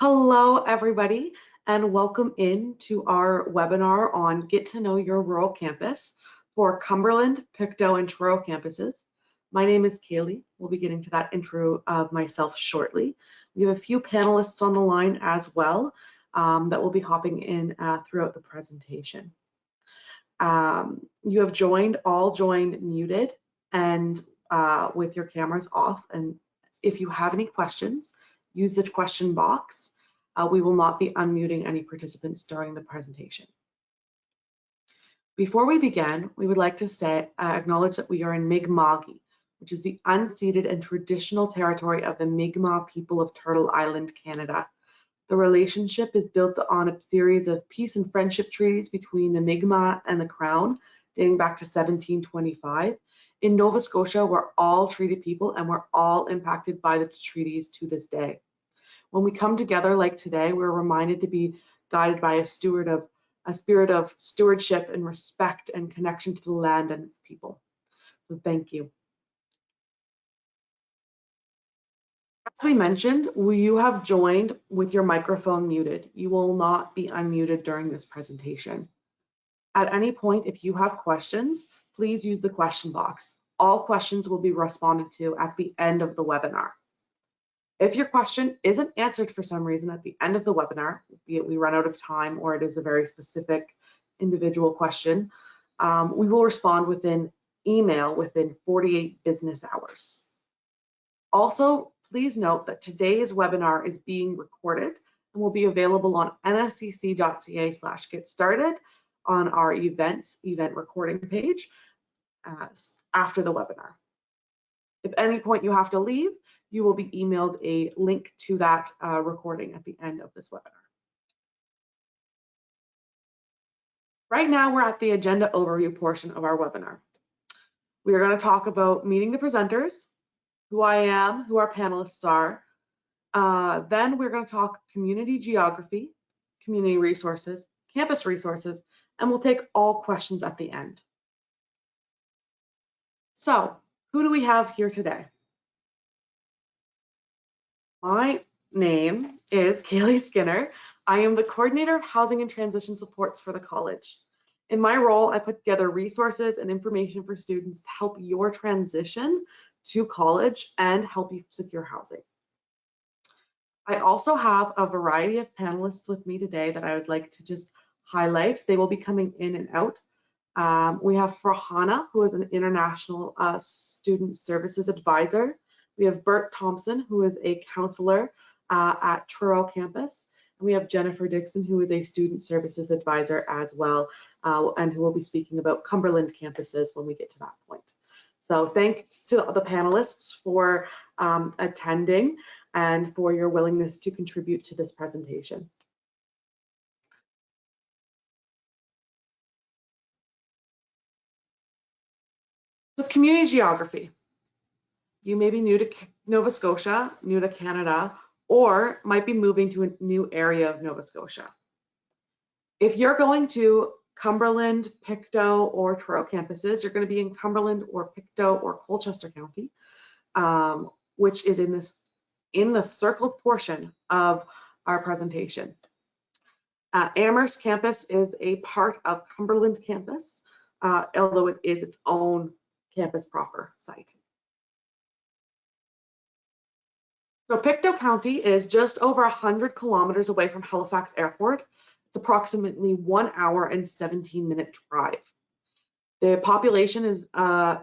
Hello, everybody, and welcome in to our webinar on Get to Know Your Rural Campus for Cumberland, Pictou, and Truro Campuses. My name is Kaylee. We'll be getting to that intro of myself shortly. We have a few panelists on the line as well that will be hopping in throughout the presentation. You have all joined muted and with your cameras off. And if you have any questions, use the question box. We will not be unmuting any participants during the presentation. Before we begin, we would like to acknowledge that we are in Mi'kma'ki, which is the unceded and traditional territory of the Mi'kmaq people of Turtle Island, Canada. The relationship is built on a series of peace and friendship treaties between the Mi'kmaq and the Crown, dating back to 1725. In Nova Scotia, we're all treaty people and we're all impacted by the treaties to this day. When we come together like today, we're reminded to be guided by a spirit of stewardship and respect and connection to the land and its people. So thank you. As we mentioned, you have joined with your microphone muted. You will not be unmuted during this presentation. At any point, if you have questions, please use the question box. All questions will be responded to at the end of the webinar. If your question isn't answered for some reason at the end of the webinar, be it we run out of time or it is a very specific individual question, we will respond within email within 48 business hours. Also, please note that today's webinar is being recorded and will be available on nscc.ca/getstarted on our event recording page after the webinar. If at any point you have to leave, you will be emailed a link to that recording at the end of this webinar. Right now, we're at the agenda overview portion of our webinar. We are going to talk about meeting the presenters, who I am, who our panelists are. Then we're going to talk community geography, community resources, campus resources, and we'll take all questions at the end. So, who do we have here today? My name is Kaylee Skinner. I am the Coordinator of Housing and Transition Supports for the college. In my role, I put together resources and information for students to help your transition to college and help you secure housing. I also have a variety of panelists with me today that I would like to just highlight. They will be coming in and out. We have Farhana, who is an International Student Services Advisor. We have Bert Thompson, who is a counselor at Truro Campus. And we have Jennifer Dixon, who is a Student Services Advisor as well, and who will be speaking about Cumberland campuses when we get to that point. So thanks to the panelists for attending and for your willingness to contribute to this presentation. So community geography. You may be new to Nova Scotia, new to Canada, or might be moving to a new area of Nova Scotia. If you're going to Cumberland, Pictou, or Truro campuses, you're going to be in Cumberland or Pictou or Colchester County, which is in the circled portion of our presentation. Amherst campus is a part of Cumberland campus, although it is its own campus proper site. So Pictou County is just over 100 kilometers away from Halifax Airport. It's approximately 1 hour and 17-minute drive. The population is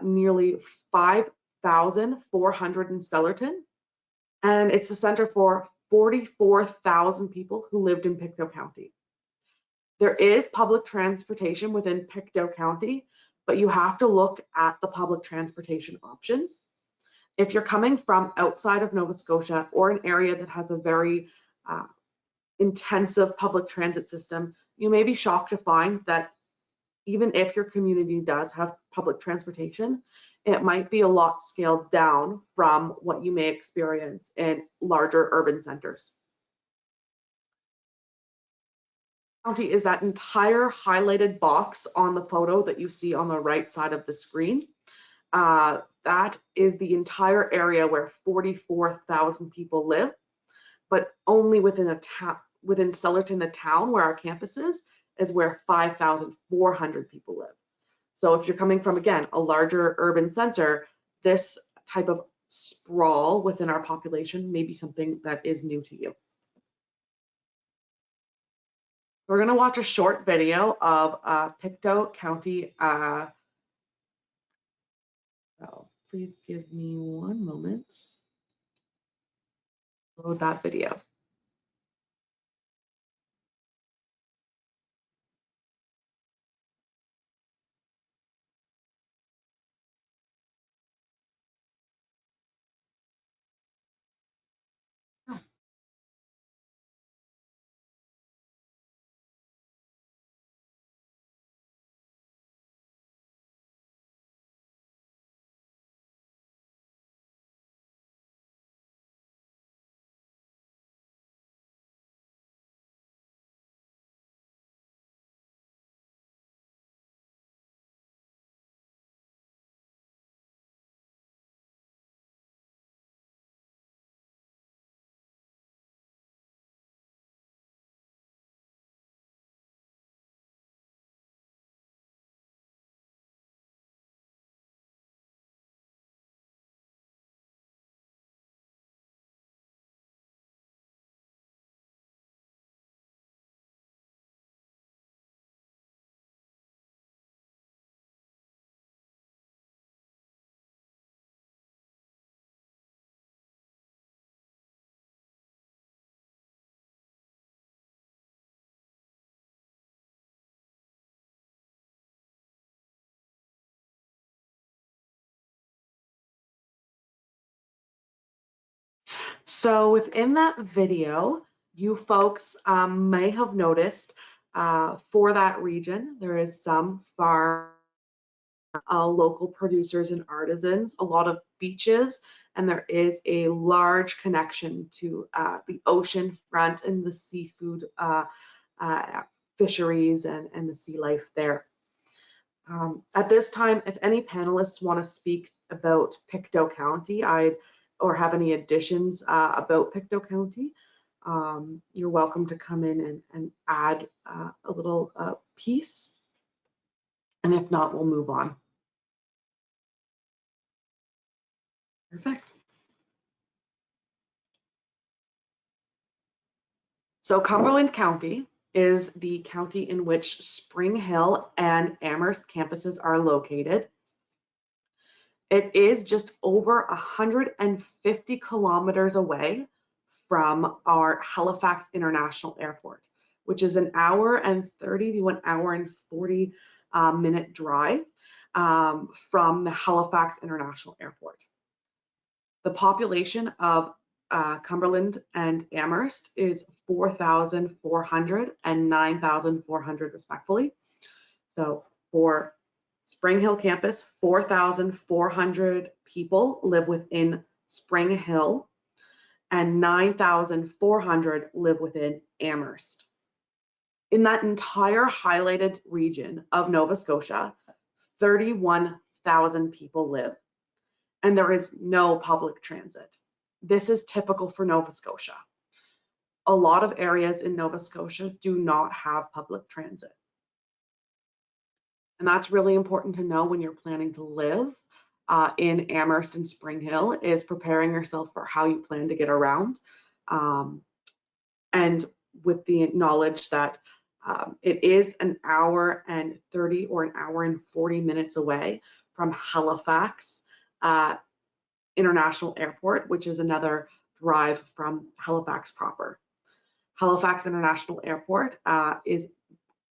nearly 5,400 in Stellarton, and it's the center for 44,000 people who lived in Pictou County. There is public transportation within Pictou County, but you have to look at the public transportation options. If you're coming from outside of Nova Scotia or an area that has a very intensive public transit system, you may be shocked to find that even if your community does have public transportation, it might be a lot scaled down from what you may experience in larger urban centers. County is that entire highlighted box on the photo that you see on the right side of the screen. That is the entire area where 44,000 people live. but only within within Sullerton, the town where our campus is where 5,400 people live. So if you're coming from, again, a larger urban center, this type of sprawl within our population may be something that is new to you. We're going to watch a short video of Pictou County. So please give me one moment. Load that video. So within that video, you folks may have noticed for that region, there is some farm, local producers and artisans, a lot of beaches, and there is a large connection to the ocean front and the seafood fisheries and the sea life there. At this time, if any panelists want to speak about Pictou County, or have any additions about Pictou County, you're welcome to come in and add a little piece. And if not, we'll move on. Perfect. So Cumberland County is the county in which Spring Hill and Amherst campuses are located. It is just over 150 kilometers away from our Halifax International Airport, which is an hour and 30 to an hour and 40 minute drive from the Halifax International Airport. The population of Cumberland and Amherst is 4,400 and 9,400 respectfully. So for Spring Hill campus, 4,400 people live within Spring Hill and 9,400 live within Amherst. In that entire highlighted region of Nova Scotia, 31,000 people live, and there is no public transit. This is typical for Nova Scotia. A lot of areas in Nova Scotia do not have public transit. And that's really important to know when you're planning to live in Amherst and Spring Hill, is preparing yourself for how you plan to get around. And with the knowledge that it is an hour and 30 or an hour and 40 minutes away from Halifax International Airport, which is another drive from Halifax proper. Halifax International Airport is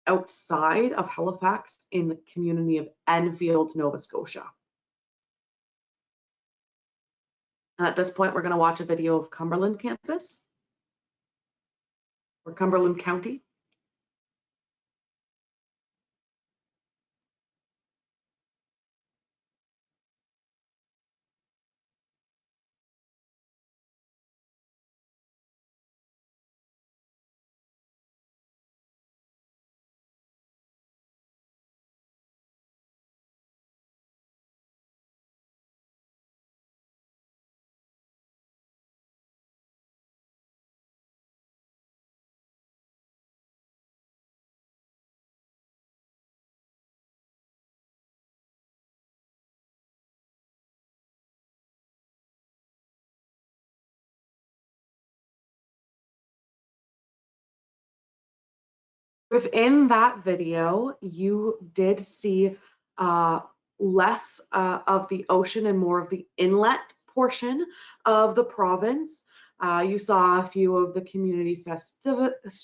outside of Halifax in the community of Enfield, Nova Scotia. And at this point, we're going to watch a video of Cumberland campus or Cumberland County. Within that video, you did see uh, less of the ocean and more of the inlet portion of the province. You saw a few of the community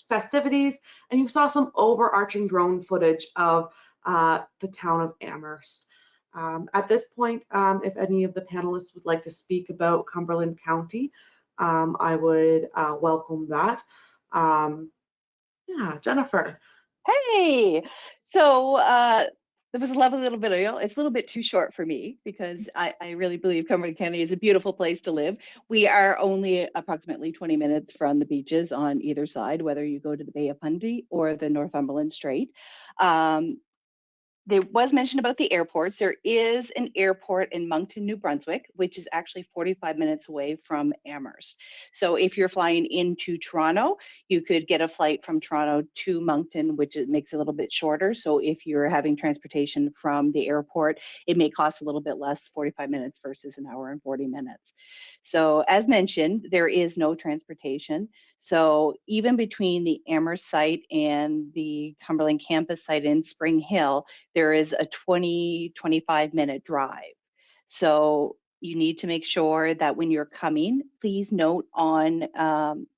festivities, and you saw some overarching drone footage of the town of Amherst. At this point, if any of the panelists would like to speak about Cumberland County, I would welcome that. Yeah, Jennifer. Hey, so there was a lovely little video. It's a little bit too short for me because I really believe Cumberland County is a beautiful place to live. We are only approximately 20 minutes from the beaches on either side, whether you go to the Bay of Fundy or the Northumberland Strait. There was mention about the airports. There is an airport in Moncton, New Brunswick, which is actually 45 minutes away from Amherst. So if you're flying into Toronto, you could get a flight from Toronto to Moncton, which makes it a little bit shorter. So if you're having transportation from the airport, it may cost a little bit less, 45 minutes versus an hour and 40 minutes. So as mentioned, there is no transportation. So even between the Amherst site and the Cumberland campus site in Spring Hill, there is a 25-minute drive. So you need to make sure that when you're coming, please note on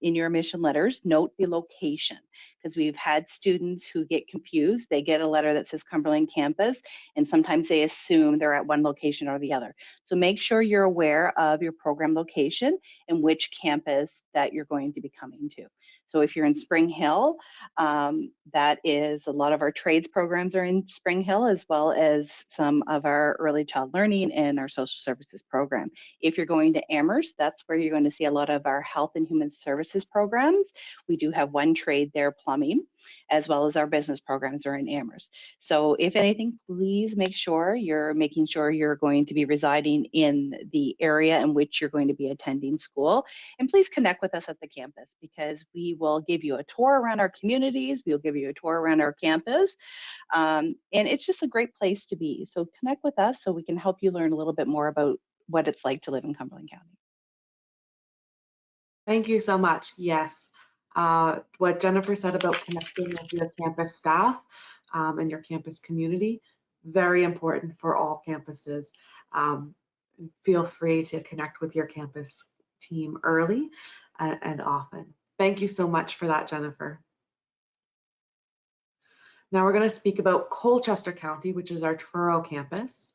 in your admission letters, note the location, because we've had students who get confused. They get a letter that says Cumberland campus, and sometimes they assume they're at one location or the other. So make sure you're aware of your program location and which campus that you're going to be coming to. So if you're in Spring Hill, that is a lot of our trades programs are in Spring Hill, as well as some of our early child learning and our social services program. If you're going to Amherst, that's where you're going to see a lot of our health and human services programs. We do have one trade there, plumbing, as well as our business programs are in Amherst. So if anything, please make sure you're making sure you're going to be residing in the area in which you're going to be attending school. And please connect with us at the campus, because we will give you a tour around our communities. We'll give you a tour around our campus. And it's just a great place to be. So connect with us so we can help you learn a little bit more about what it's like to live in Cumberland County. Thank you so much. Yes, what Jennifer said about connecting with your campus staff and your campus community, very important for all campuses. Um, Feel free to connect with your campus team early and often. Thank you so much for that, Jennifer. Now we're going to speak about Colchester County, which is our Truro campus.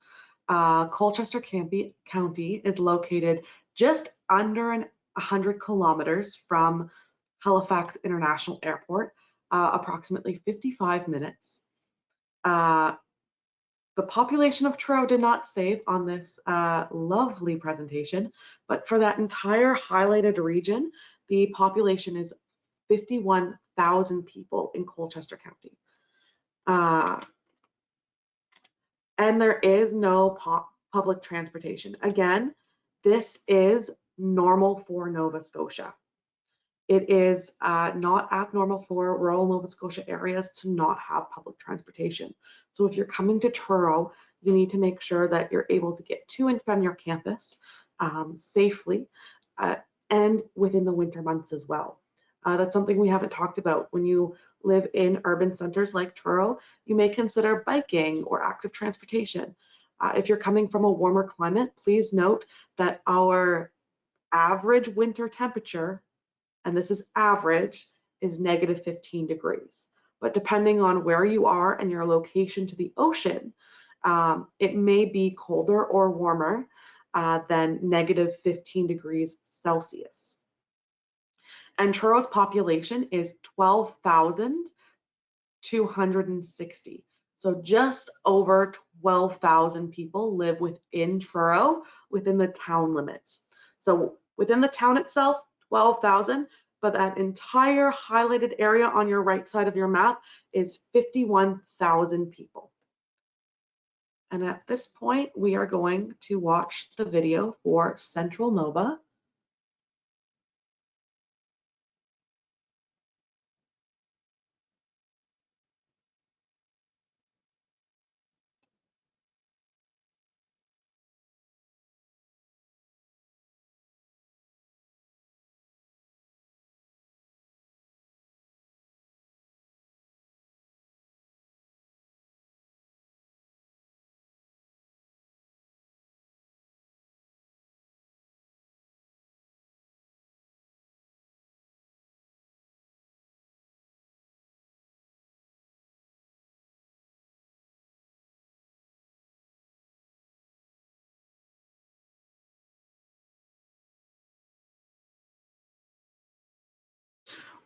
Colchester County is located just under 100 kilometers from Halifax International Airport, approximately 55 minutes. The population of Truro did not save on this lovely presentation, but for that entire highlighted region, the population is 51,000 people in Colchester County. And there is no public transportation. Again, this is normal for Nova Scotia. It is not abnormal for rural Nova Scotia areas to not have public transportation. So if you're coming to Truro, you need to make sure that you're able to get to and from your campus safely and within the winter months as well. That's something we haven't talked about. When you live in urban centers like Truro, you may consider biking or active transportation. If you're coming from a warmer climate, please note that our average winter temperature, and this is average, is negative 15 degrees. But depending on where you are and your location to the ocean, it may be colder or warmer than negative 15 degrees Celsius. And Truro's population is 12,260. So just over 12,000 people live within Truro, within the town limits. So within the town itself, 12,000, but that entire highlighted area on your right side of your map is 51,000 people. And at this point, we are going to watch the video for Central Nova.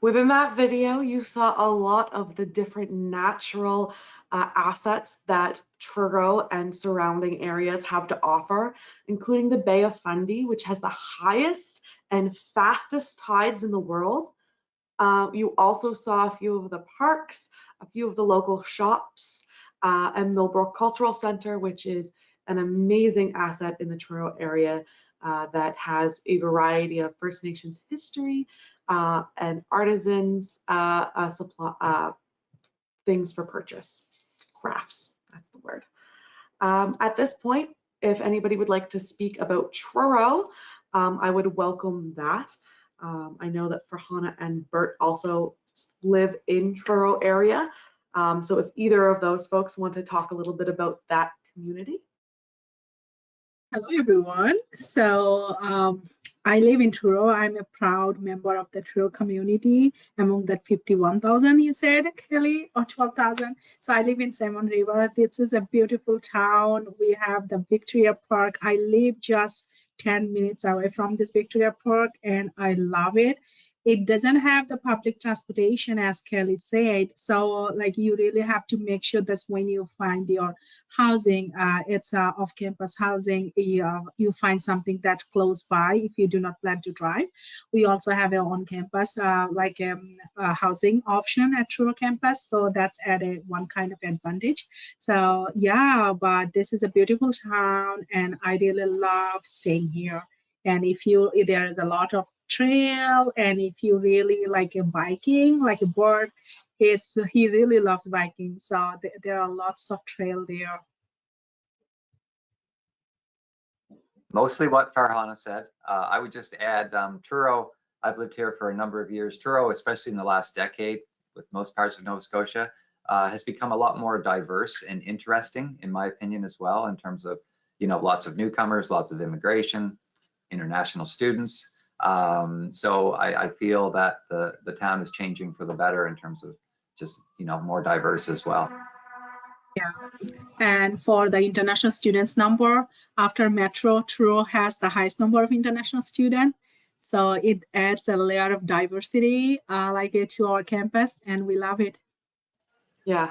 Within that video, you saw a lot of the different natural assets that Truro and surrounding areas have to offer, including the Bay of Fundy, which has the highest and fastest tides in the world. You also saw a few of the parks, a few of the local shops, and Millbrook Cultural Center, which is an amazing asset in the Truro area that has a variety of First Nations history and artisans supply things for purchase, crafts, that's the word. At this point, if anybody would like to speak about Truro, I would welcome that. I know that Farhana and Bert also live in Truro area. So if either of those folks want to talk a little bit about that community. Hello, everyone. So I live in Truro. I'm a proud member of the Truro community among that 51,000 you said, Kelly, or 12,000. So I live in Salmon River. This is a beautiful town. We have the Victoria Park. I live just 10 minutes away from this Victoria Park and I love it. It doesn't have the public transportation, as Kelly said. So like you really have to make sure that when you find your housing, it's off-campus housing, you find something that's close by if you do not plan to drive. We also have our on-campus housing option at Truro campus, so that's added one kind of advantage. So yeah, but this is a beautiful town and I really love staying here. And if there's a lot of trail, and if you really like a biking, like a bird, he really loves biking. So there are lots of trail there. Mostly what Farhana said. I would just add Truro. I've lived here for a number of years. Truro, especially in the last decade, with most parts of Nova Scotia, has become a lot more diverse and interesting, in my opinion, as well, in terms of, you know, lots of newcomers, lots of immigration, international students. So I feel that the town is changing for the better in terms of just, you know, more diverse as well. Yeah, and for the international students number, after Metro, Truro has the highest number of international students. So it adds a layer of diversity to our campus, and we love it. Yeah.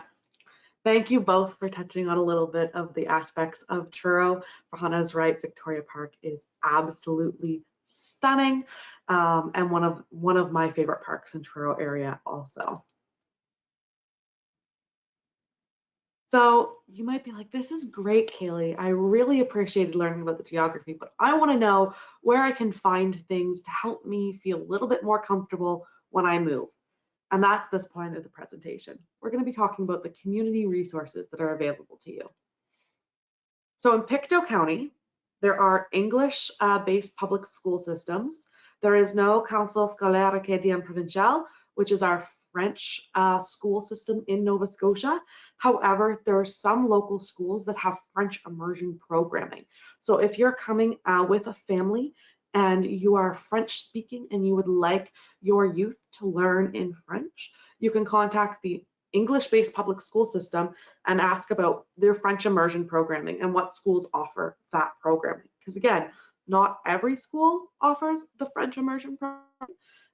Thank you both for touching on a little bit of the aspects of Truro. Farhana's right, Victoria Park is absolutely stunning, and one of my favorite parks in Truro area also. So you might be like, this is great, Kaylee. I really appreciated learning about the geography, but I want to know where I can find things to help me feel a little bit more comfortable when I move. And that's this point of the presentation. We're going to be talking about the community resources that are available to you. So in Pictou County, there are English-based public school systems. There is no Council Scolaire Acadien Provincial, which is our French school system in Nova Scotia. However, there are some local schools that have French immersion programming. So if you're coming with a family and you are French speaking and you would like your youth to learn in French, you can contact the English-based public school system and ask about their French immersion programming and what schools offer that programming. Because again, not every school offers the French immersion program.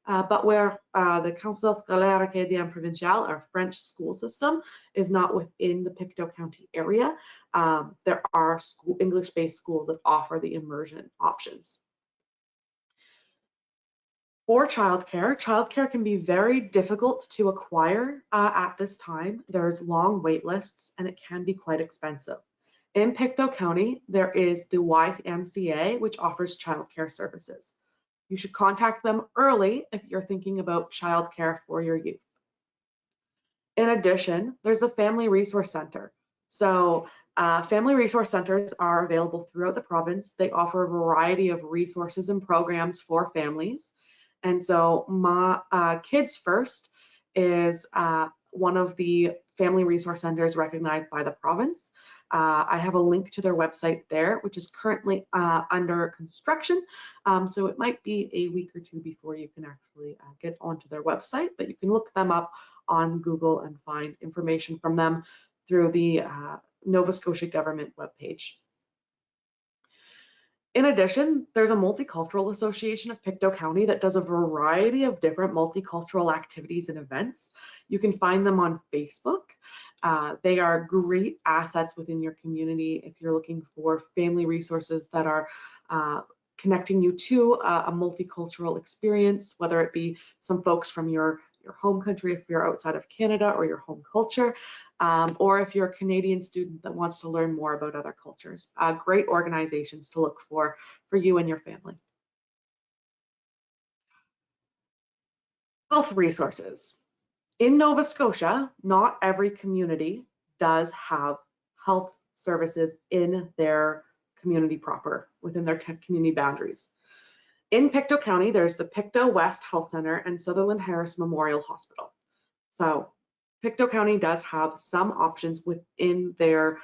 But where the Council Scolaire Acadien Provincial, our French school system, is not within the Pictou County area, there are English-based schools that offer the immersion options. For childcare can be very difficult to acquire at this time. There's long wait lists and it can be quite expensive. In Pictou County, there is the YMCA, which offers childcare services. You should contact them early if you're thinking about childcare for your youth. In addition, there's the Family Resource Center. So family resource centers are available throughout the province. They offer a variety of resources and programs for families. And so Kids First is one of the family resource centers recognized by the province. I have a link to their website there, which is currently under construction. So it might be a week or two before you can actually get onto their website, but you can look them up on Google and find information from them through the Nova Scotia government webpage. In addition, there's a multicultural association of Pictou County that does a variety of different multicultural activities and events. You can find them on Facebook. They are great assets within your community if you're looking for family resources that are connecting you to a multicultural experience, whether it be some folks from your home country if you're outside of Canada or your home culture, or if you're a Canadian student that wants to learn more about other cultures. Great organizations to look for you and your family. Health resources. In Nova Scotia, not every community does have health services in their community proper, within their community boundaries. In Pictou County, there's the Pictou West Health Center and Sutherland Harris Memorial Hospital. So Pictou County does have some options within their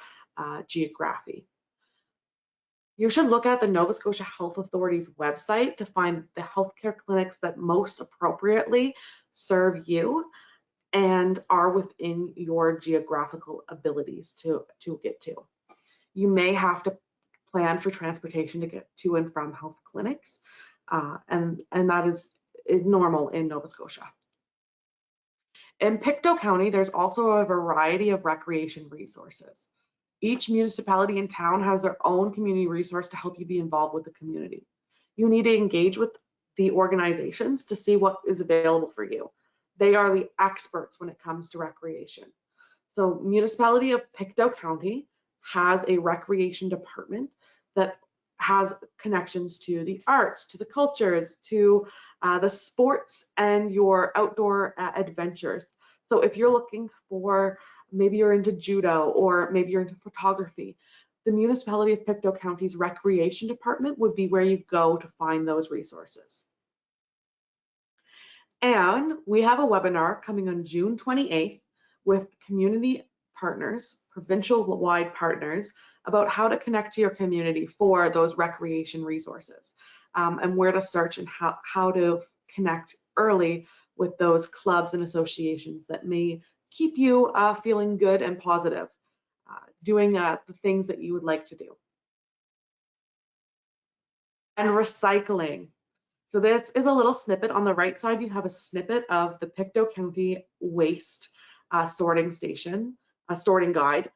geography. You should look at the Nova Scotia Health Authority's website to find the healthcare clinics that most appropriately serve you and are within your geographical abilities to get to. You may have to plan for transportation to get to and from health clinics, and that is normal in Nova Scotia. In Pictou County, there's also a variety of recreation resources. Each municipality and town has their own community resource to help you be involved with the community. You need to engage with the organizations to see what is available for you. They are the experts when it comes to recreation. So municipality of Pictou County has a recreation department that has connections to the arts, to the cultures, to the sports and your outdoor adventures. So if you're looking for, maybe you're into judo or maybe you're into photography, the municipality of Pictou County's recreation department would be where you go to find those resources. And we have a webinar coming on June 28th with community partners, provincial-wide partners, about how to connect to your community for those recreation resources, and where to search and how to connect early with those clubs and associations that may keep you feeling good and positive, doing the things that you would like to do. And recycling. So this is a little snippet. On the right side, you have a snippet of the Pictou County waste sorting station, a sorting guide.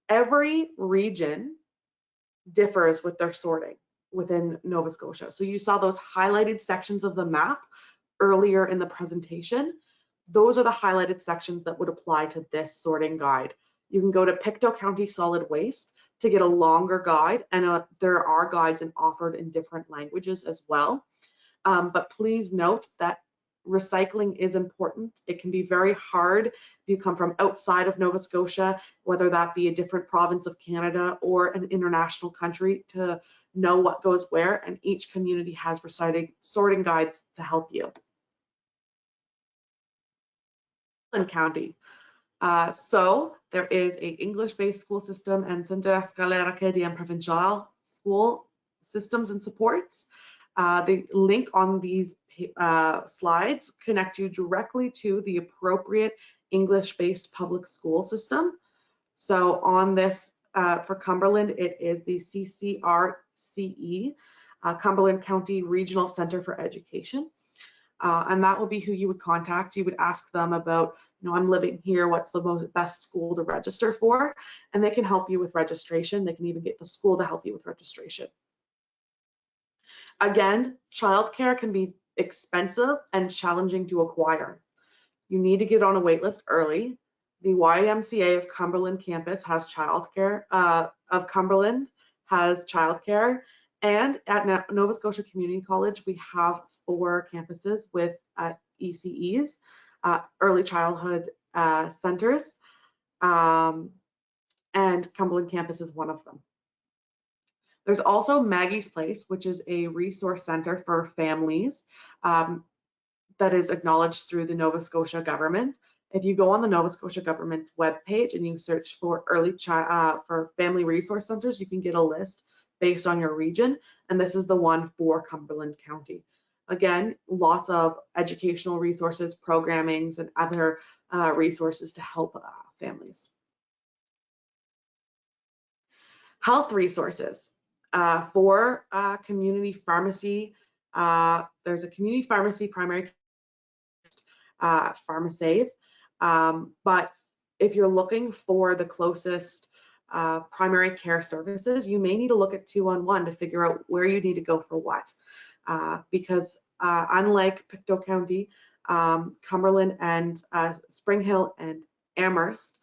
Every region differs with their sorting within Nova Scotia. So you saw those highlighted sections of the map earlier in the presentation. Those are the highlighted sections that would apply to this sorting guide. You can go to Pictou County Solid Waste to get a longer guide, and there are guides offered in different languages as well. But please note that recycling is important. It can be very hard if you come from outside of Nova Scotia, whether that be a different province of Canada or an international country, to know what goes where, and each community has sorting guides to help you. County. So there is a English-based school system and Centre Scolaire Acadien Provincial school systems and supports. The link on these slides connect you directly to the appropriate English-based public school system. So on this, for Cumberland, it is the CCRCE, Cumberland County Regional Center for Education. And that will be who you would contact. You would ask them about, I'm living here, what's the best school to register for? And they can help you with registration. They can even get the school to help you with registration. Again, childcare can be expensive and challenging to acquire. You need to get on a wait list early. The YMCA of Cumberland campus has childcare, and at Nova Scotia Community College, we have 4 campuses with ECEs, early childhood centers, and Cumberland campus is one of them. There's also Maggie's Place, which is a resource center for families that is acknowledged through the Nova Scotia government. If you go on the Nova Scotia government's webpage and you search for for family resource centers, you can get a list based on your region, and this is the one for Cumberland County. Again, lots of educational resources, programmings, and other resources to help families. Health resources. For community pharmacy, there's a community pharmacy, primary pharmacy. But if you're looking for the closest primary care services, you may need to look at 211 to figure out where you need to go for what. Because unlike Pictou County, Cumberland and Spring Hill and Amherst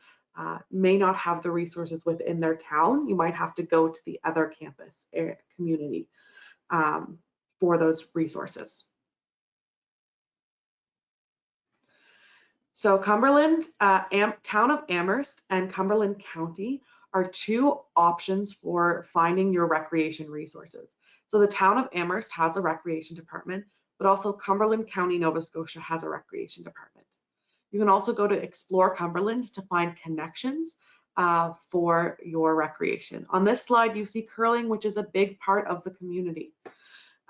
may not have the resources within their town. You might have to go to the other campus community for those resources. So Cumberland, town of Amherst and Cumberland County are two options for finding your recreation resources. So the town of Amherst has a recreation department, but also Cumberland County, Nova Scotia has a recreation department. You can also go to Explore Cumberland to find connections for your recreation. On this slide, you see curling, which is a big part of the community.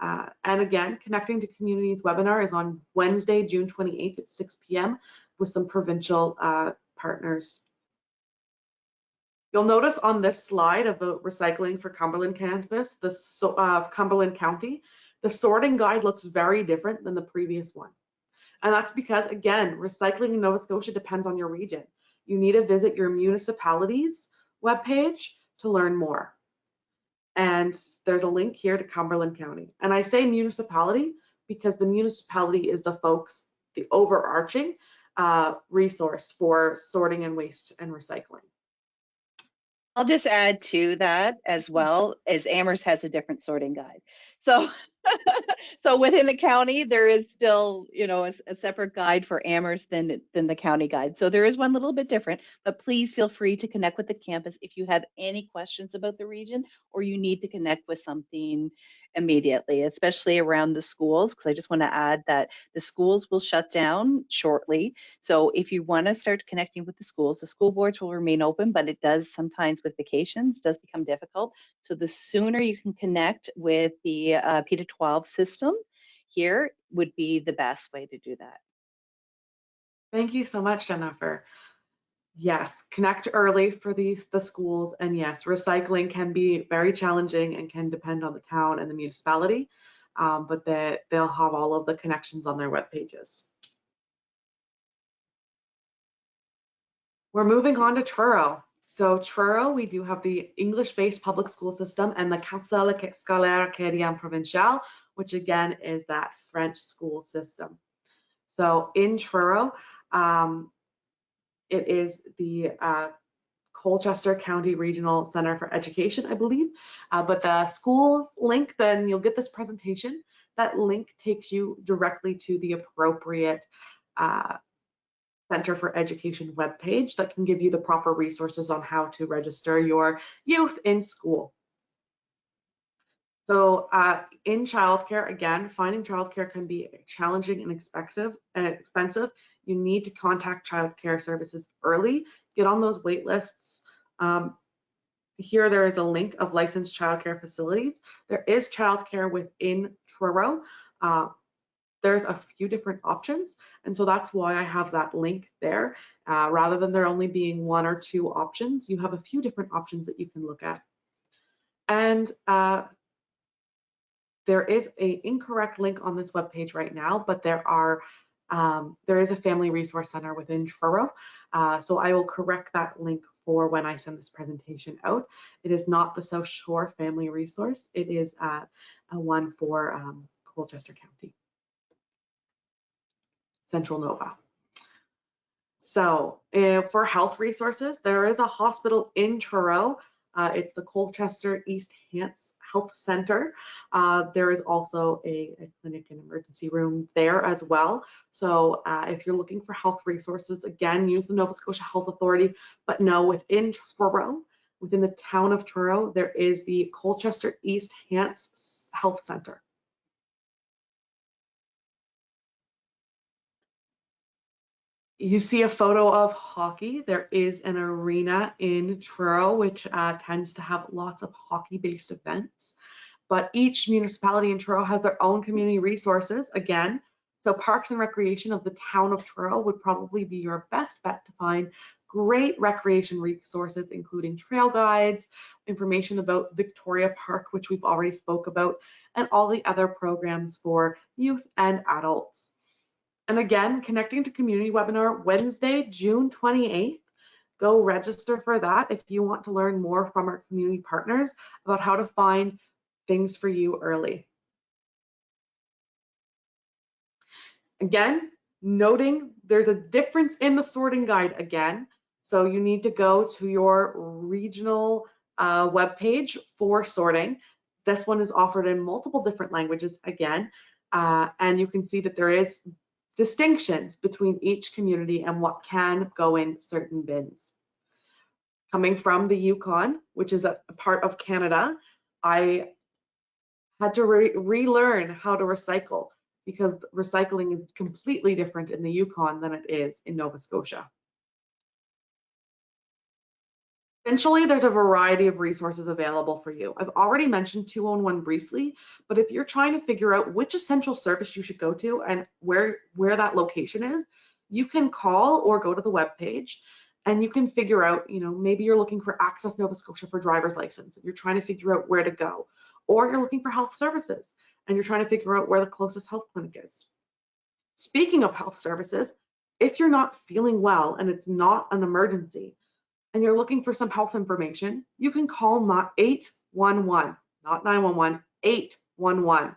And again, Connecting to Communities webinar is on Wednesday, June 28th at 6 p.m. with some provincial partners. You'll notice on this slide about recycling for Cumberland campus, Cumberland County, the sorting guide looks very different than the previous one. And that's because, again, recycling in Nova Scotia depends on your region. You need to visit your municipality's webpage to learn more. And there's a link here to Cumberland County. And I say municipality because the municipality is the folks, the overarching resource for sorting and waste and recycling. I'll just add to that as well, as Amherst has a different sorting guide. So, so within the county, there is still, you know, a separate guide for Amherst than the county guide. So there is one little bit different, but please feel free to connect with the campus if you have any questions about the region or you need to connect with something immediately, especially around the schools, because I just want to add that the schools will shut down shortly. So if you want to start connecting with the schools, the school boards will remain open, but it does sometimes with vacations does become difficult. So the sooner you can connect with the P-12 system here would be the best way to do that. Thank you so much, Jennifer. Yes, connect early for the schools, and yes, recycling can be very challenging and can depend on the town and the municipality, but they'll have all of the connections on their web pages. We're moving on to Truro. So Truro, we do have the English-based public school system and the Conseil scolaire acadien provincial, which again is that French school system. So in Truro, it is the Colchester County Regional Center for Education, I believe. But the schools link, then you'll get this presentation. That link takes you directly to the appropriate Center for Education webpage that can give you the proper resources on how to register your youth in school. So in childcare, again, finding childcare can be challenging and expensive. You need to contact childcare services early, get on those wait lists. Here there is a link of licensed childcare facilities. There is childcare within Truro. There's a few different options, and so that's why I have that link there. Rather than there only being one or two options, you have a few different options that you can look at. And there is an incorrect link on this webpage right now, but there is a family resource center within Truro. So I will correct that link for when I send this presentation out. It is not the South Shore Family Resource. It is a one for Colchester County, Central Nova. So for health resources, there is a hospital in Truro. It's the Colchester East Hants Health Center. There is also a clinic and emergency room there as well. So if you're looking for health resources, again, use the Nova Scotia Health Authority, but no, within Truro, within the town of Truro, there is the Colchester East Hants Health Center. You see a photo of hockey. There is an arena in Truro, which tends to have lots of hockey-based events. But each municipality in Truro has their own community resources, again. So Parks and Recreation of the town of Truro would probably be your best bet to find great recreation resources, including trail guides, information about Victoria Park, which we've already spoke about, and all the other programs for youth and adults. And again, Connecting to Community webinar, Wednesday, June 28th. Go register for that if you want to learn more from our community partners about how to find things for you early. Again, noting there's a difference in the sorting guide again. So you need to go to your regional webpage for sorting. This one is offered in multiple different languages again, and you can see that there is distinctions between each community and what can go in certain bins. Coming from the Yukon, which is a part of Canada, I had to relearn how to recycle because recycling is completely different in the Yukon than it is in Nova Scotia. Eventually, there's a variety of resources available for you. I've already mentioned 211 briefly, but if you're trying to figure out which essential service you should go to and where that location is, you can call or go to the webpage and you can figure out, maybe you're looking for Access Nova Scotia for driver's license and you're trying to figure out where to go, or you're looking for health services and you're trying to figure out where the closest health clinic is. Speaking of health services, if you're not feeling well and it's not an emergency, and you're looking for some health information, you can call 811, not 911, 811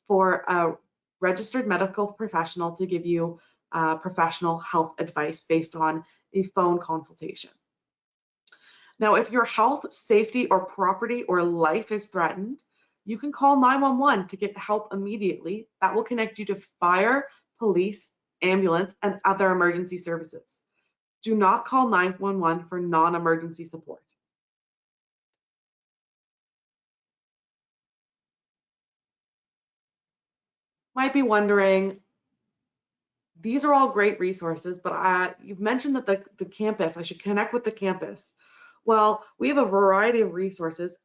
for a registered medical professional to give you professional health advice based on a phone consultation. Now, if your health, safety, or property or life is threatened, you can call 911 to get help immediately. That will connect you to fire, police, ambulance, and other emergency services. Do not call 911 for non-emergency support. Might be wondering, these are all great resources, but you've mentioned that the campus, I should connect with the campus. Well, we have a variety of resources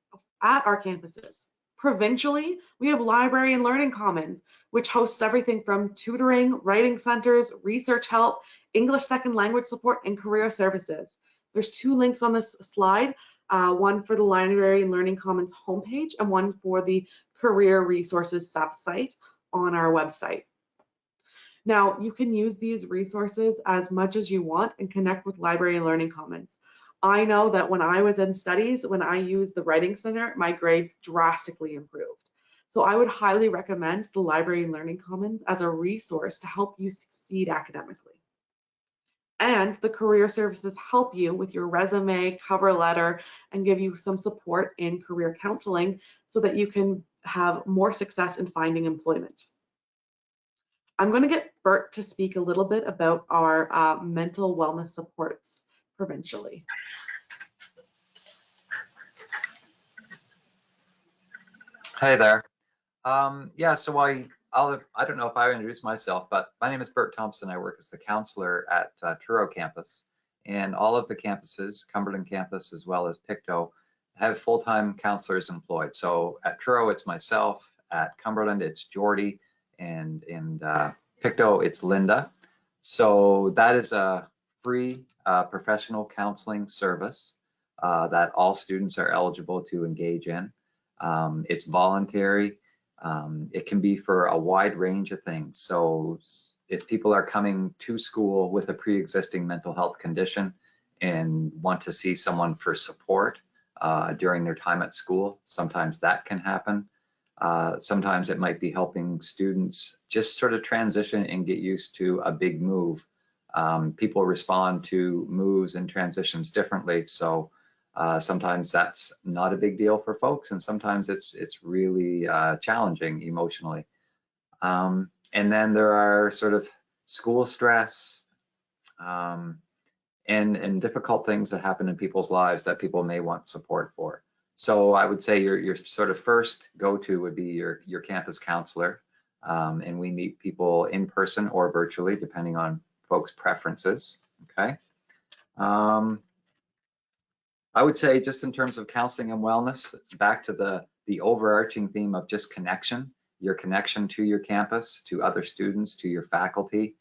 at our campuses. Provincially, we have Library and Learning Commons, which hosts everything from tutoring, writing centers, research help, English second language support, and career services. There's 2 links on this slide, one for the Library and Learning Commons homepage and one for the career resources sub-site on our website. Now, you can use these resources as much as you want and connect with Library and Learning Commons. I know that when I was in studies, when I used the Writing Center, my grades drastically improved. So I would highly recommend the Library and Learning Commons as a resource to help you succeed academically. And the career services help you with your resume, cover letter, and give you some support in career counseling so that you can have more success in finding employment. I'm going to get Bert to speak a little bit about our mental wellness supports provincially. Hey there. Yeah, so I don't know if I introduced myself, but my name is Bert Thompson. I work as the counselor at Truro campus, and all of the campuses, Cumberland campus as well as Pictou, have full-time counselors employed. So at Truro, it's myself. At Cumberland, it's Jordy, and in Pictou, it's Linda. So that is a free professional counseling service that all students are eligible to engage in. It's voluntary. It can be for a wide range of things. So if people are coming to school with a pre-existing mental health condition and want to see someone for support during their time at school, sometimes that can happen. Sometimes it might be helping students just sort of transition and get used to a big move. People respond to moves and transitions differently. So sometimes that's not a big deal for folks, and sometimes it's really challenging emotionally. And then there are sort of school stress and difficult things that happen in people's lives that people may want support for. So I would say your sort of first go-to would be your campus counselor, and we meet people in person or virtually, depending on folks' preferences. Okay. I would say just in terms of counseling and wellness, back to the overarching theme of just connection, your connection to your campus, to other students, to your faculty.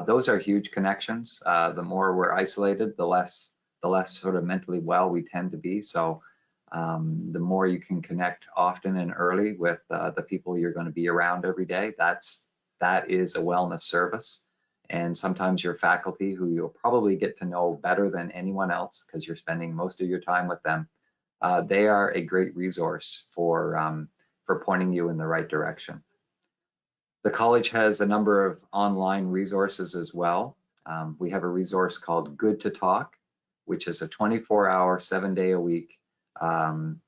Those are huge connections. The more we're isolated, the less sort of mentally well we tend to be. So the more you can connect often and early with the people you're going to be around every day, that is a wellness service. And sometimes your faculty, who you'll probably get to know better than anyone else because you're spending most of your time with them, they are a great resource for pointing you in the right direction. The college has a number of online resources as well. We have a resource called Good to Talk, which is a 24-hour, 7-day-a-week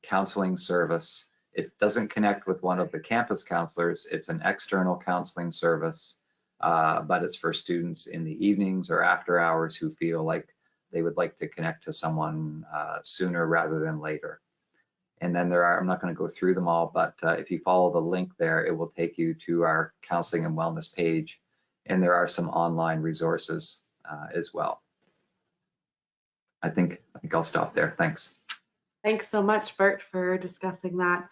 counseling service. It doesn't connect with one of the campus counselors. It's an external counseling service, but it's for students in the evenings or after hours who feel like they would like to connect to someone sooner rather than later. And then there are, I'm not going to go through them all, but if you follow the link there, it will take you to our counseling and wellness page. And there are some online resources as well. I think I'll stop there. Thanks. Thanks so much, Bert, for discussing that.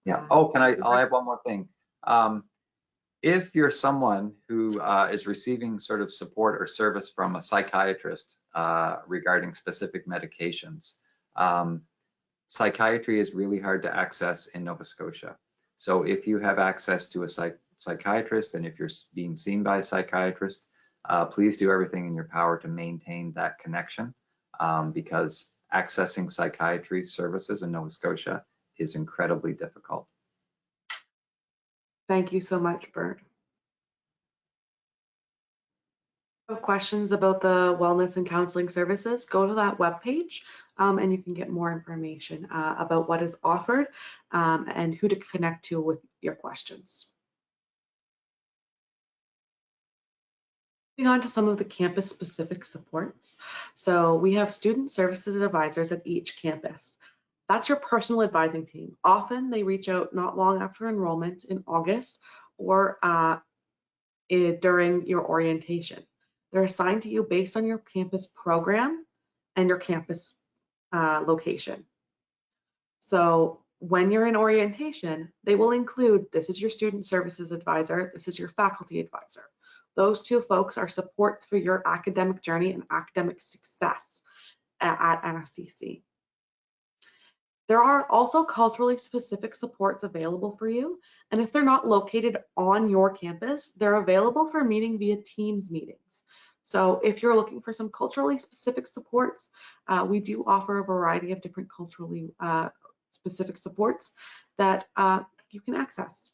Yeah. Oh, I'll add one more thing. If you're someone who is receiving sort of support or service from a psychiatrist regarding specific medications, psychiatry is really hard to access in Nova Scotia. So if you have access to a psychiatrist and if you're being seen by a psychiatrist, please do everything in your power to maintain that connection because accessing psychiatry services in Nova Scotia is incredibly difficult. Thank you so much, Bert. Questions about the wellness and counseling services, go to that webpage and you can get more information about what is offered and who to connect to with your questions. Moving on to some of the campus specific supports. So we have student services advisors at each campus. That's your personal advising team. Often they reach out not long after enrollment in August or during your orientation. They're assigned to you based on your campus program and your campus location. So when you're in orientation, they will include, this is your student services advisor, this is your faculty advisor. Those two folks are supports for your academic journey and academic success at NSCC. There are also culturally specific supports available for you. And if they're not located on your campus, they're available for meeting via Teams meetings. So if you're looking for some culturally specific supports, we do offer a variety of different culturally specific supports that you can access.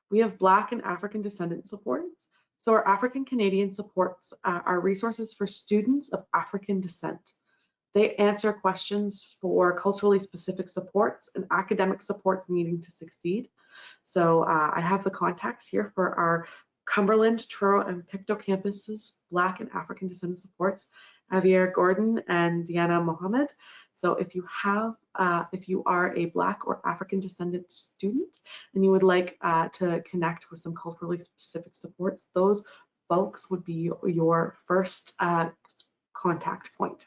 We have Black and African descendant supports. So our African Canadian supports are resources for students of African descent. They answer questions for culturally specific supports and academic supports needing to succeed. So I have the contacts here for our Cumberland, Truro, and Pictou campuses, Black and African descendant supports, Javier Gordon and Deanna Mohammed. So if you are a Black or African descendant student and you would like to connect with some culturally specific supports, those folks would be your first contact point.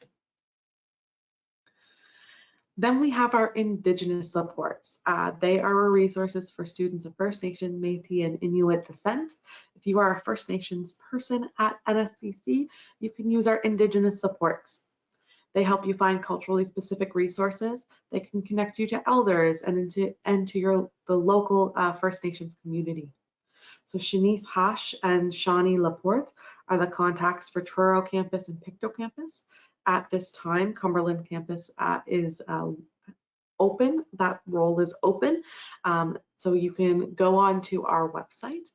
Then we have our Indigenous supports. They are our resources for students of First Nation, Métis, and Inuit descent. If you are a First Nations person at NSCC, you can use our Indigenous supports. They help you find culturally specific resources. They can connect you to elders and to the local First Nations community. So Shanice Hash and Shawnee Laporte are the contacts for Truro campus and Pictou campus. At this time, Cumberland campus is open. That role is open. So you can go on to our website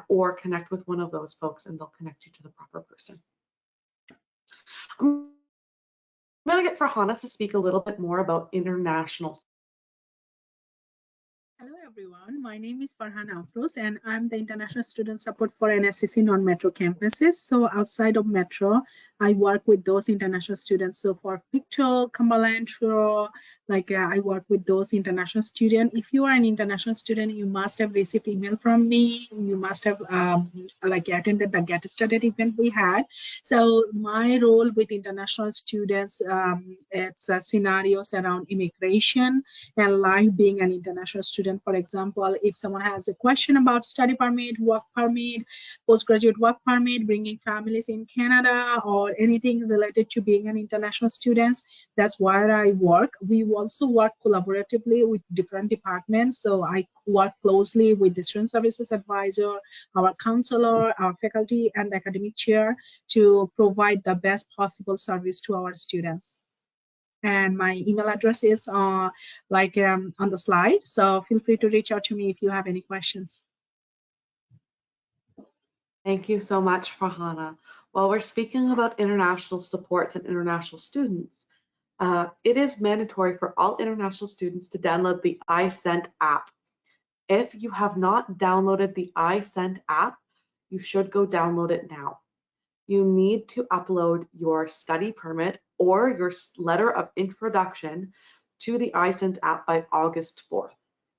or connect with one of those folks and they'll connect you to the proper person. I'm going to get Farhana to speak a little bit more about international. Hello everyone, my name is Farhana Afroz and I'm the International Student Support for NSCC non-metro campuses. So outside of metro, I work with those international students. So for Pictou, Cumberland, Truro, I work with those international students. If you are an international student, you must have received email from me. You must have attended the Get Started event we had. So my role with international students, it's scenarios around immigration and life being an international student. For example, if someone has a question about study permit, work permit, postgraduate work permit, bringing families in Canada, or anything related to being an international student, that's where I work. We also work collaboratively with different departments. So I work closely with the student services advisor, our counselor, our faculty, and academic chair to provide the best possible service to our students. And my email address is on the slide. So feel free to reach out to me if you have any questions. Thank you so much, Farhana. While we're speaking about international supports and international students, it is mandatory for all international students to download the iSent app. If you have not downloaded the iSent app, you should go download it now. You need to upload your study permit or your letter of introduction to the iSent app by August 4th.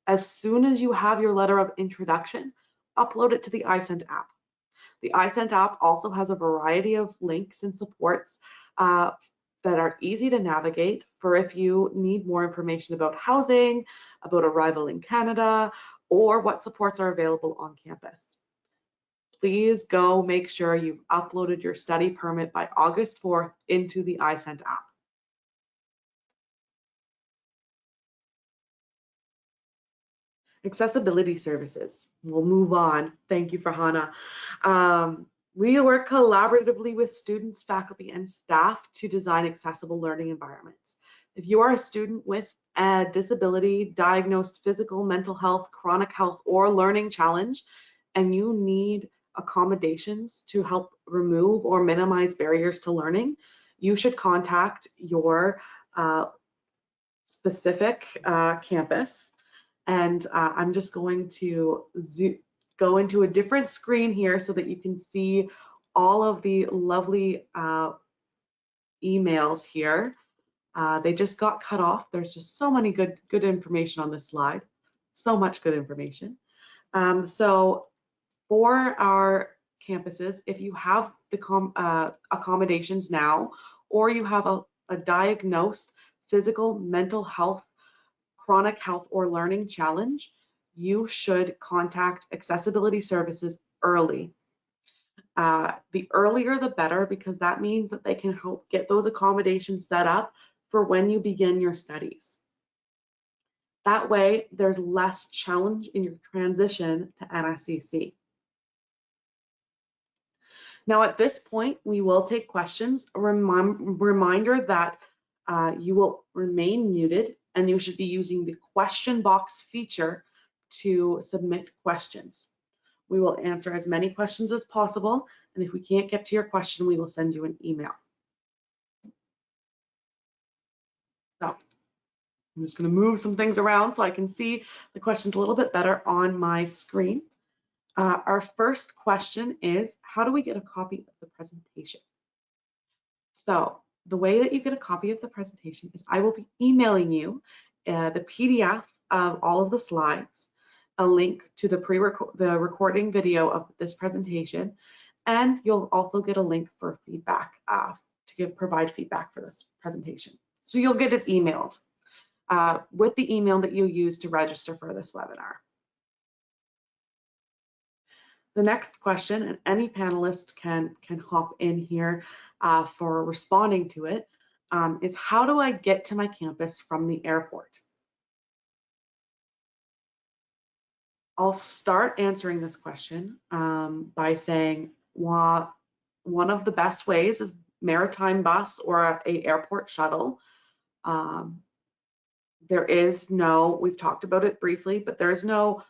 As soon as you have your letter of introduction, upload it to the iSent app. The iSent app also has a variety of links and supports that are easy to navigate for if you need more information about housing, about arrival in Canada, or what supports are available on campus. Please go make sure you've uploaded your study permit by August 4th into the iSent app. Accessibility services. We'll move on. Thank you, Farhana. We work collaboratively with students, faculty, and staff to design accessible learning environments. If you are a student with a disability, diagnosed physical, mental health, chronic health, or learning challenge, and you need accommodations to help remove or minimize barriers to learning, you should contact your specific campus. And I'm just going to go into a different screen here so that you can see all of the lovely emails here. They just got cut off. There's just so many good information on this slide. So much good information. So for our campuses, if you have the accommodations now, or you have a diagnosed physical, mental health, chronic health, or learning challenge, you should contact accessibility services early. The earlier the better, because that means that they can help get those accommodations set up for when you begin your studies. That way, there's less challenge in your transition to NSCC. Now, at this point, we will take questions. A reminder that you will remain muted, and you should be using the question box feature to submit questions. We will answer as many questions as possible, and if we can't get to your question, we will send you an email. So I'm just going to move some things around so I can see the questions a little bit better on my screen. Our first question is, how do we get a copy of the presentation? So the way that you get a copy of the presentation is I will be emailing you the PDF of all of the slides, a link to the recording video of this presentation, and you'll also get a link for feedback to provide feedback for this presentation. So you'll get it emailed with the email that you use to register for this webinar. The next question, and any panelist can hop in here for responding to it, is how do I get to my campus from the airport? I'll start answering this question by saying one of the best ways is maritime bus or a airport shuttle. There is no, we've talked about it briefly, but there is no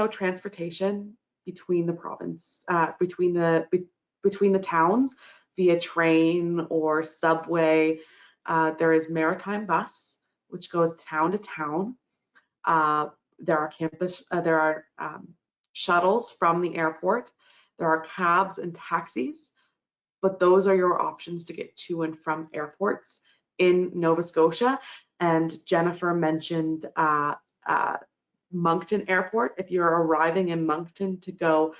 transportation between the province, between the towns via train or subway. There is maritime bus, which goes town to town. There are shuttles from the airport. There are cabs and taxis, but those are your options to get to and from airports in Nova Scotia. And Jennifer mentioned Moncton Airport. If you're arriving in Moncton to go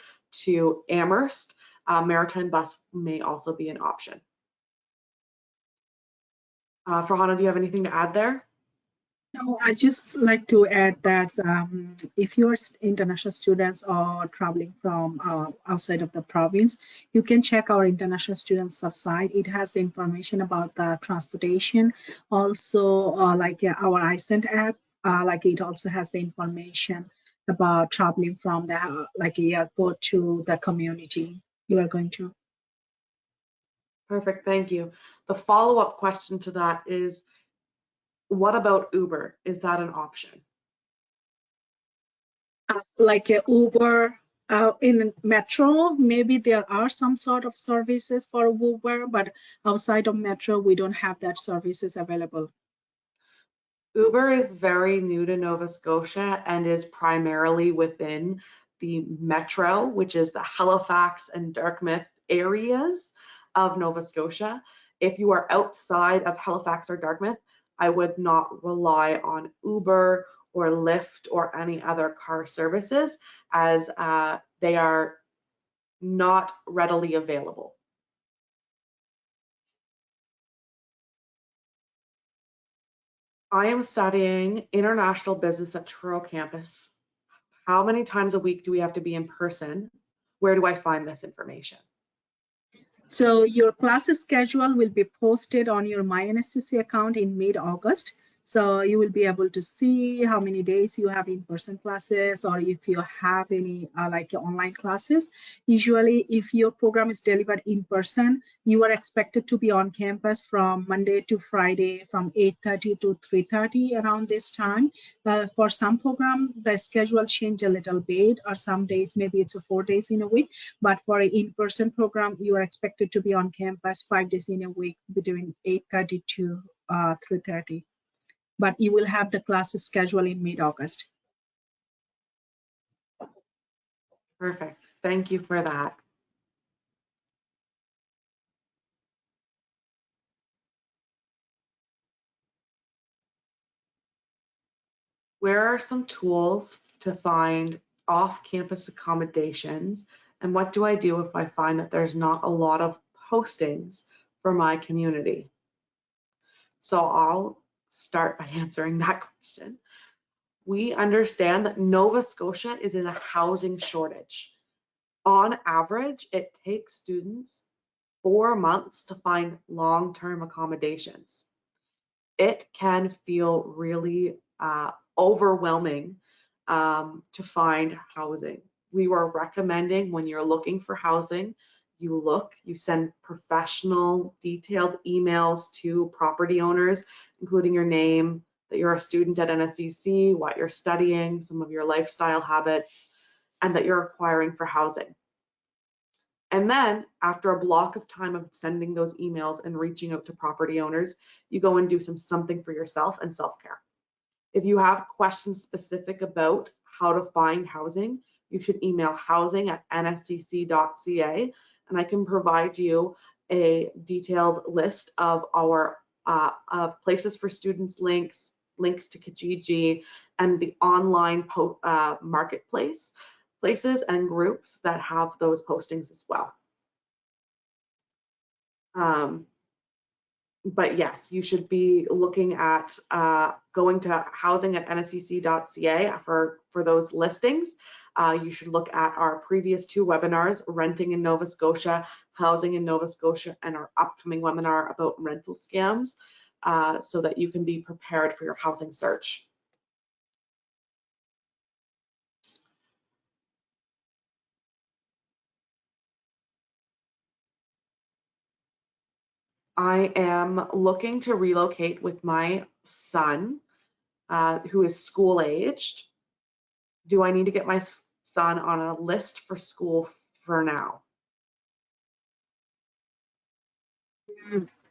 to Amherst, Maritime bus may also be an option. Farhana, do you have anything to add there? No, I just like to add that if you're international students or traveling from outside of the province, you can check our international students website. It has the information about the transportation. Also, like our iSend app, like it also has the information about traveling from the like airport to the community you are going to. Perfect, thank you. The follow-up question to that is, what about Uber? Is that an option? Like a Uber in Metro, maybe there are some sort of services for Uber, but outside of Metro, we don't have that services available. Uber is very new to Nova Scotia and is primarily within the Metro, which is the Halifax and Dartmouth areas of Nova Scotia. If you are outside of Halifax or Dartmouth, I would not rely on Uber or Lyft or any other car services, as they are not readily available. I am studying international business at Truro campus. How many times a week do we have to be in person? Where do I find this information? So your classes schedule will be posted on your My NSCC account in mid-August. So you will be able to see how many days you have in-person classes, or if you have any like online classes. Usually, if your program is delivered in person, you are expected to be on campus from Monday to Friday from 8:30 to 3:30 around this time. For some program, the schedule change a little bit, or some days, maybe it's 4 days in a week. But for an in-person program, you are expected to be on campus 5 days in a week between 8:30 to 3:30. But you will have the classes scheduled in mid-August. Perfect. Thank you for that. Where are some tools to find off-campus accommodations, and what do I do if I find that there's not a lot of postings for my community? So I'll start by answering that question. We understand that Nova Scotia is in a housing shortage. On average, it takes students 4 months to find long-term accommodations. It can feel really overwhelming to find housing. We were recommending, when you're looking for housing, you send professional detailed emails to property owners, including your name, that you're a student at NSCC, what you're studying, some of your lifestyle habits, and that you're acquiring for housing. And then after a block of time of sending those emails and reaching out to property owners, you go and do something for yourself and self-care. If you have questions specific about how to find housing, you should email housing@nscc.ca, and I can provide you a detailed list of our places for students links to Kijiji, and the online marketplace places and groups that have those postings as well. But yes, you should be looking at going to housing@nscc.ca for those listings. You should look at our previous 2 webinars, Renting in Nova Scotia, Housing in Nova Scotia, and our upcoming webinar about rental scams, so that you can be prepared for your housing search. I am looking to relocate with my son, who is school aged. Do I need to get my son on a list for school for now?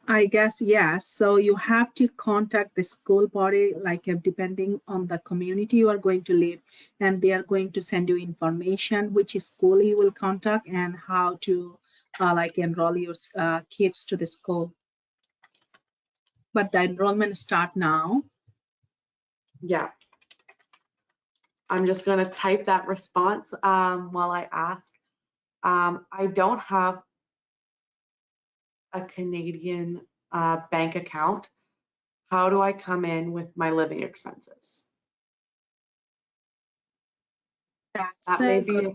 I guess yes. So you have to contact the school body, like depending on the community you are going to live, and they are going to send you information which school you will contact and how to like enroll your kids to the school. But the enrollment start now. Yeah. I'm just going to type that response while I ask. I don't have a Canadian bank account. How do I come in with my living expenses? That's That may be good. a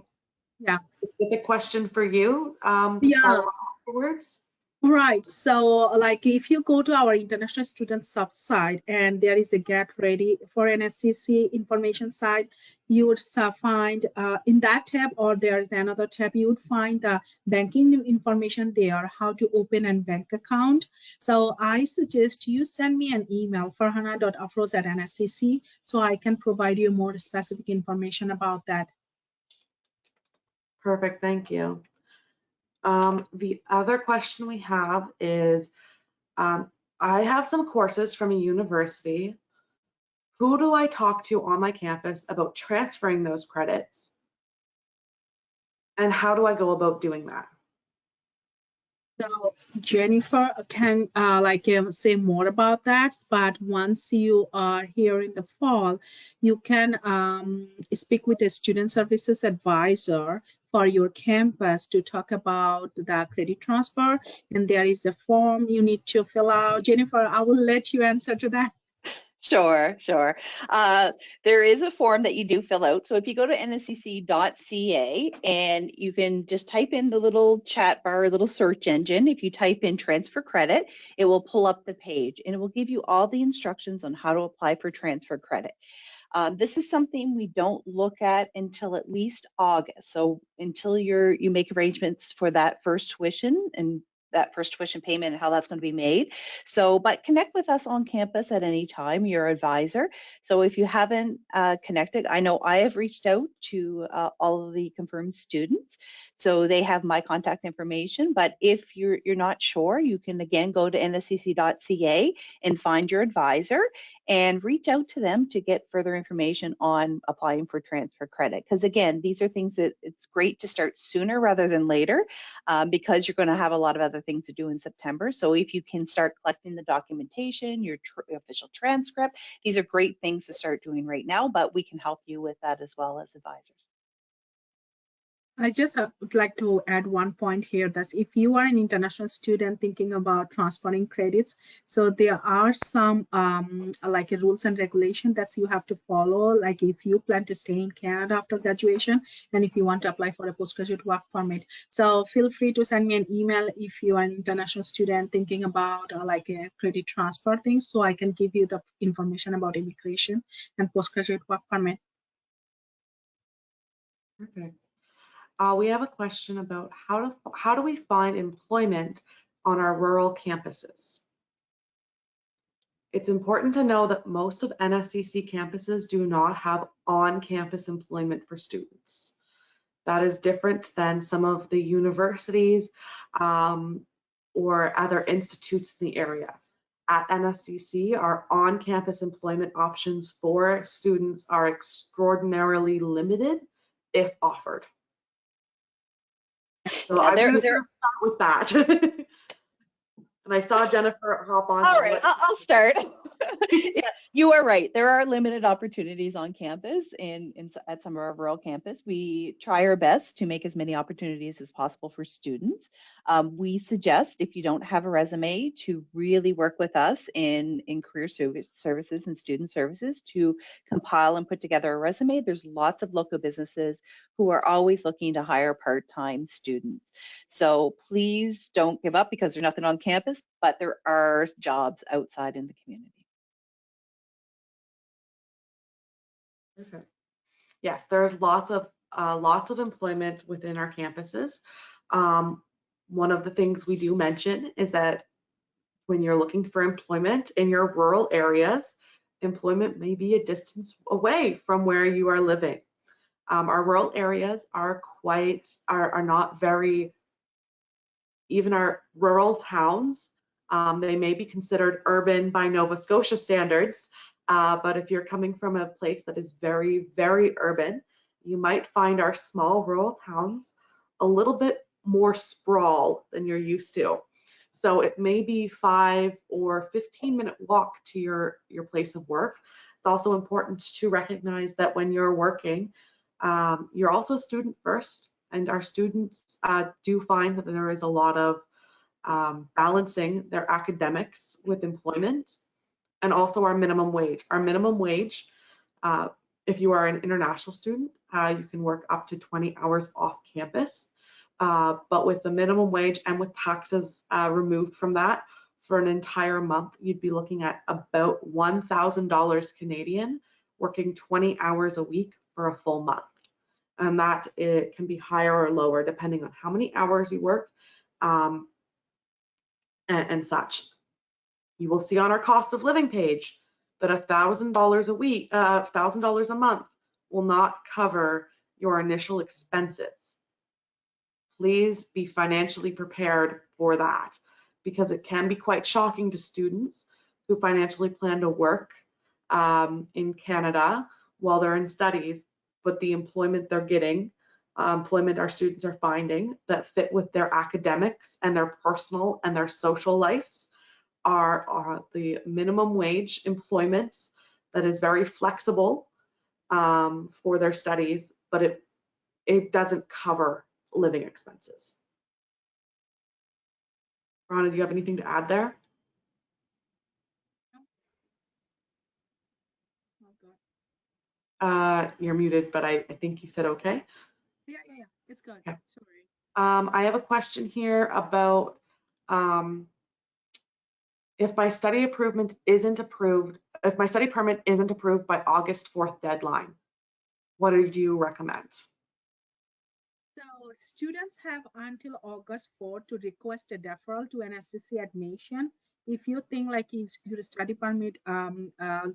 Yeah. specific question for you to Yeah. follow up afterwards. Right. So like if you go to our international student site and there is a get ready for NSCC information site, you would find in that tab, or there is another tab, you would find the banking information there, how to open a bank account. So I suggest you send me an email, farhana.afroz@nscc, so I can provide you more specific information about that. Perfect, thank you. The other question we have is, I have some courses from a university. Who do I talk to on my campus about transferring those credits? And how do I go about doing that? So Jennifer can say more about that, but once you are here in the fall, you can speak with a student services advisor for your campus to talk about the credit transfer, and there is a form you need to fill out. Jennifer, I will let you answer to that. Sure. There is a form that you do fill out. So if you go to nscc.ca and you can just type in the little chat bar, little search engine. If you type in transfer credit, it will pull up the page and it will give you all the instructions on how to apply for transfer credit. This is something we don't look at until at least August. So until you make arrangements for that first tuition and that first tuition payment and how that's going to be made. So, but connect with us on campus at any time, your advisor. So if you haven't connected, I know I have reached out to all of the confirmed students. So they have my contact information, but if you're not sure, you can again go to nscc.ca and find your advisor and reach out to them to get further information on applying for transfer credit. Because again, these are things that it's great to start sooner rather than later because you're going to have a lot of other things to do in September. So if you can start collecting the documentation, your official transcript, these are great things to start doing right now, but we can help you with that as well as advisors. I just would like to add one point here, that if you are an international student thinking about transferring credits, so there are some like rules and regulations that you have to follow. Like if you plan to stay in Canada after graduation, and if you want to apply for a postgraduate work permit. So feel free to send me an email if you are an international student thinking about like a credit transfer thing, so I can give you the information about immigration and postgraduate work permit. Perfect. We have a question about how do we find employment on our rural campuses? It's important to know that most of NSCC campuses do not have on-campus employment for students. That is different than some of the universities or other institutes in the area. At NSCC, our on-campus employment options for students are extraordinarily limited if offered. So Yeah, I'm just going to start with that. And I saw Jennifer hop on. All right, I'll start. Yeah, you are right. There are limited opportunities on campus at some of our rural campus. We try our best to make as many opportunities as possible for students. We suggest, if you don't have a resume, to really work with us in career services and student services to compile and put together a resume. There's lots of local businesses who are always looking to hire part-time students. So please don't give up because there's nothing on campus, but there are jobs outside in the community. Perfect. Yes, there's lots of employment within our campuses. One of the things we do mention is that when you're looking for employment in your rural areas, employment may be a distance away from where you are living. Our rural areas are not very, even our rural towns, they may be considered urban by Nova Scotia standards, but if you're coming from a place that is very, very urban, you might find our small rural towns a little bit more sprawl than you're used to. So it may be 5 or 15-minute walk to your place of work. It's also important to recognize that when you're working, you're also a student first, and our students do find that there is a lot of balancing their academics with employment, and also our minimum wage. Our minimum wage, if you are an international student, you can work up to 20 hours off campus. But with the minimum wage and with taxes removed from that, for an entire month, you'd be looking at about $1,000 Canadian, working 20 hours a week for a full month. And that it can be higher or lower depending on how many hours you work and such. You will see on our cost of living page that $1,000 a week, $1,000 a month will not cover your initial expenses. Please be financially prepared for that, because it can be quite shocking to students who financially plan to work in Canada while they're in studies, but the employment they're getting, employment our students are finding that fit with their academics and their personal and their social lives are the minimum wage employments that is very flexible for their studies, but it doesn't cover living expenses. Rhonda, do you have anything to add there? You're muted, but I think you said okay. Yeah, it's good. Okay. Sorry. I have a question here about if my study permit isn't approved by August 4th deadline, what do you recommend? So students have until August 4th to request a deferral to NSCC admission. If you think like your study permit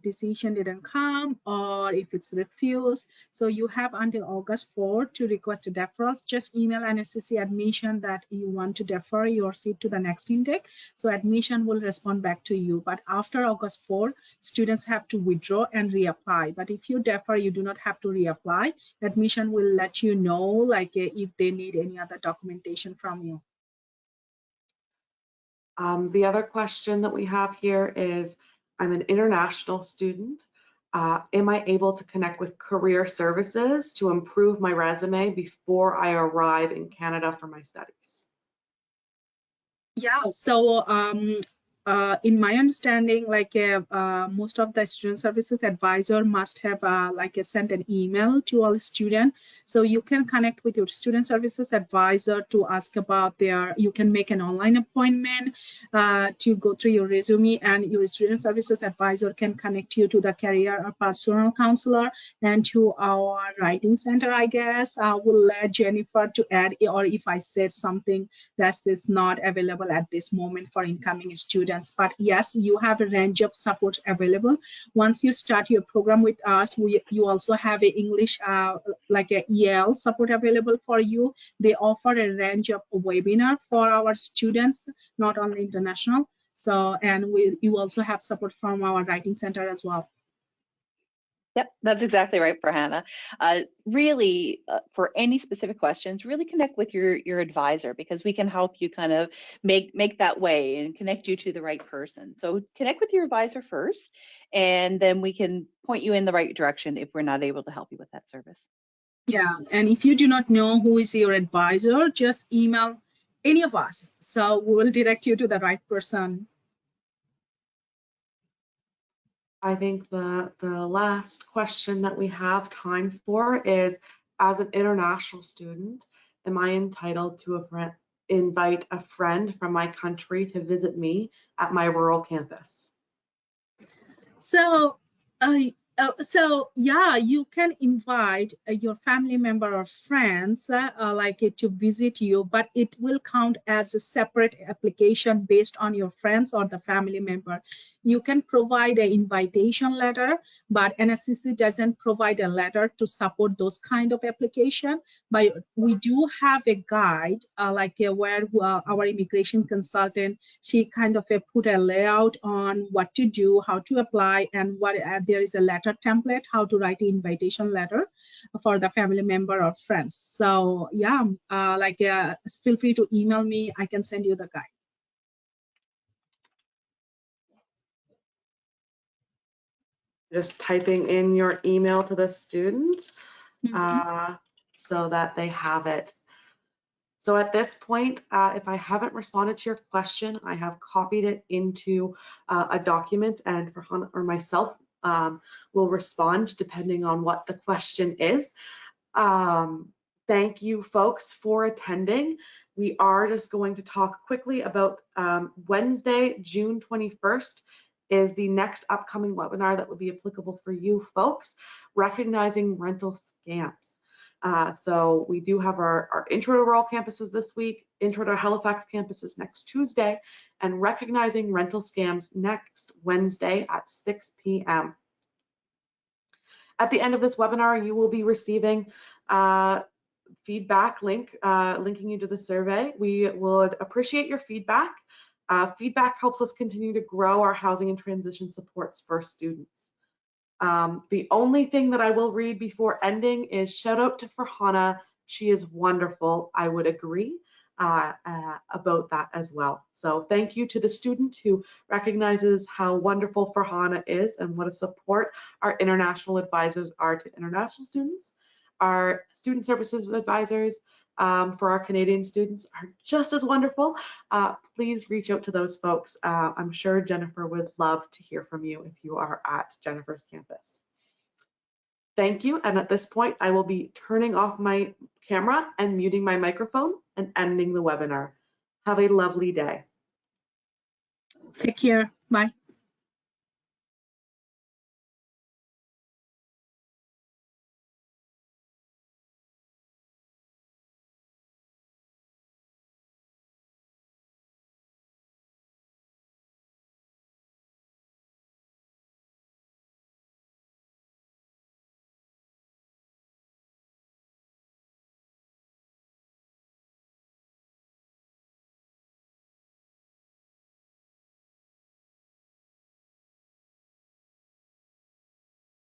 decision didn't come, or if it's refused, so you have until August 4th to request a deferral. Just email NSCC admission that you want to defer your seat to the next intake. So admission will respond back to you. But after August 4th, students have to withdraw and reapply. But if you defer, you do not have to reapply. Admission will let you know like if they need any other documentation from you. The other question that we have here is, I'm an international student. Am I able to connect with career services to improve my resume before I arrive in Canada for my studies? Yeah, so in my understanding, like most of the student services advisor must have sent an email to all students. So you can connect with your student services advisor to ask about you can make an online appointment to go through your resume, and your student services advisor can connect you to the career or personal counselor and to our writing center, I guess. I will let Jennifer to add, or if I said something that is not available at this moment for incoming students. But yes, you have a range of support available. Once you start your program with us, you also have a English like a EL support available for you. They offer a range of webinar for our students, not only international. So, and you also have support from our writing center as well. Yep, that's exactly right, Farhana. Really, for any specific questions, really connect with your advisor, because we can help you kind of make that way and connect you to the right person. So connect with your advisor first, and then we can point you in the right direction if we're not able to help you with that service. Yeah, and if you do not know who is your advisor, just email any of us. So we will direct you to the right person. I think the last question that we have time for is, as an international student, am I entitled to invite a friend from my country to visit me at my rural campus? So yeah, you can invite your family member or friends to visit you, but it will count as a separate application based on your friends or the family member. You can provide an invitation letter, but NSCC doesn't provide a letter to support those kind of application. But we do have a guide where our immigration consultant, she kind of put a layout on what to do, how to apply, and what there is a letter letter template, how to write an invitation letter for the family member or friends. So yeah, feel free to email me. I can send you the guide. Just typing in your email to the student so that they have it. So at this point, if I haven't responded to your question, I have copied it into a document, and Farhana or myself will respond depending on what the question is. Thank you folks for attending. We are just going to talk quickly about Wednesday, June 21st is the next upcoming webinar that would be applicable for you folks, recognizing rental scams. So we do have our Intro to Rural Campuses this week, Intro to Halifax Campuses next Tuesday, and recognizing rental scams next Wednesday at 6 p.m. At the end of this webinar, you will be receiving feedback link linking you to the survey. We would appreciate your feedback. Feedback helps us continue to grow our housing and transition supports for students. The only thing that I will read before ending is shout out to Farhana. She is wonderful. I would agree about that as well. So thank you to the student who recognizes how wonderful Farhana is and what a support our international advisors are to international students. Our student services advisors for our Canadian students are just as wonderful. Please reach out to those folks. I'm sure Jennifer would love to hear from you if you are at Jennifer's campus. Thank you. And at this point, I will be turning off my camera and muting my microphone and ending the webinar. Have a lovely day. Take care. Bye.